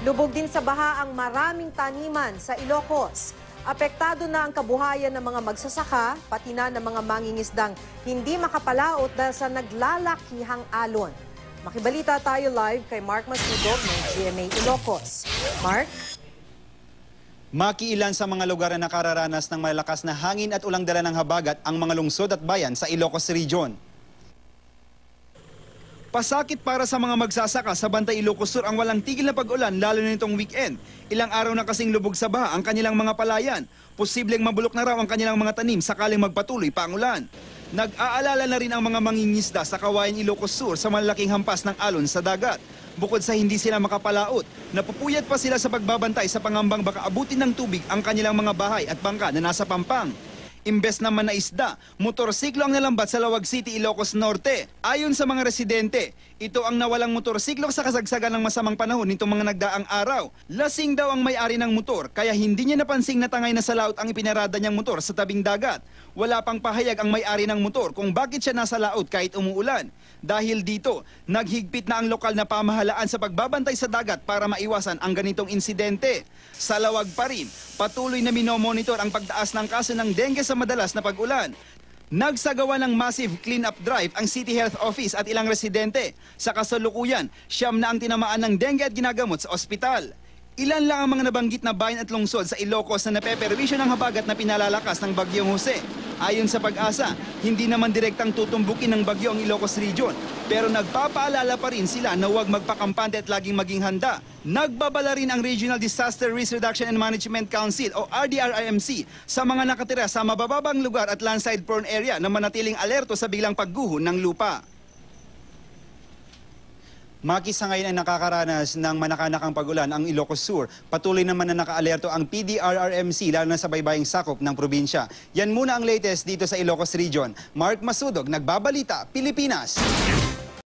Lubog din sa baha ang maraming taniman sa Ilocos. Apektado na ang kabuhayan ng mga magsasaka, pati na ng mga mangingisdang hindi makapalaot dahil sa naglalakihang alon. Makibalita tayo live kay Mark Masudog ng GMA Ilocos. Mark? Makiilan sa mga lugar na nakararanas ng malakas na hangin at ulang dala ng habagat ang mga lungsod at bayan sa Ilocos Region. Pasakit para sa mga magsasaka sa Bantay Ilocos Sur ang walang tigil na pag-ulan lalo na nitong weekend. Ilang araw na kasing lubog sa baha ang kanilang mga palayan. Posibleng mabulok na raw ang kanilang mga tanim sakaling magpatuloy pa ang ulan. Nag-aalala na rin ang mga mangingisda sa Kawayan Ilocos Sur sa malalaking hampas ng alon sa dagat. Bukod sa hindi sila makapalaot, napupuyat pa sila sa pagbabantay sa pangambang baka abutin ng tubig ang kanilang mga bahay at bangka na nasa pampang. Imbes naman na isda, motorsiklo ang nalambat sa Lawag City, Ilocos Norte. Ayon sa mga residente, ito ang nawalang motorsiklo sa kasagsagan ng masamang panahon nitong mga nagdaang araw. Lasing daw ang may-ari ng motor, kaya hindi niya napansing natangay na sa laot ang ipinarada niyang motor sa tabing dagat. Wala pang pahayag ang may-ari ng motor kung bakit siya nasa laot kahit umuulan. Dahil dito, naghigpit na ang lokal na pamahalaan sa pagbabantay sa dagat para maiwasan ang ganitong insidente. Sa Lawag pa rin, patuloy na minomonitor ang pagtaas ng kaso ng dengue sa madalas na pag-ulan. Nagsagawa ng massive clean-up drive ang City Health Office at ilang residente. Sa kasalukuyan, 9 na ang tinamaan ng dengue at ginagamot sa ospital. Ilan lang ang mga nabanggit na bayan at lungsod sa Ilocos na napeperwisyo ng habagat na pinalalakas ng Bagyong Jose. Ayon sa Pag-asa, hindi naman direktang tutumbukin ng bagyo ang Ilocos Region, pero nagpapaalala pa rin sila na huwag magpakampante at laging maging handa. Nagbabala rin ang Regional Disaster Risk Reduction and Management Council o RDRIMC sa mga nakatira sa mabababang lugar at landslide-prone area na manatiling alerto sa biglang pagguho ng lupa. Sa ngayon ay nakakaranas ng manakanakang pag-ulan ang Ilocos Sur. Patuloy naman na nakaalerto ang PDRRMC lalo na sa baybaying sakop ng probinsya. Yan muna ang latest dito sa Ilocos Region. Mark Masudog, Nagbabalita, Pilipinas.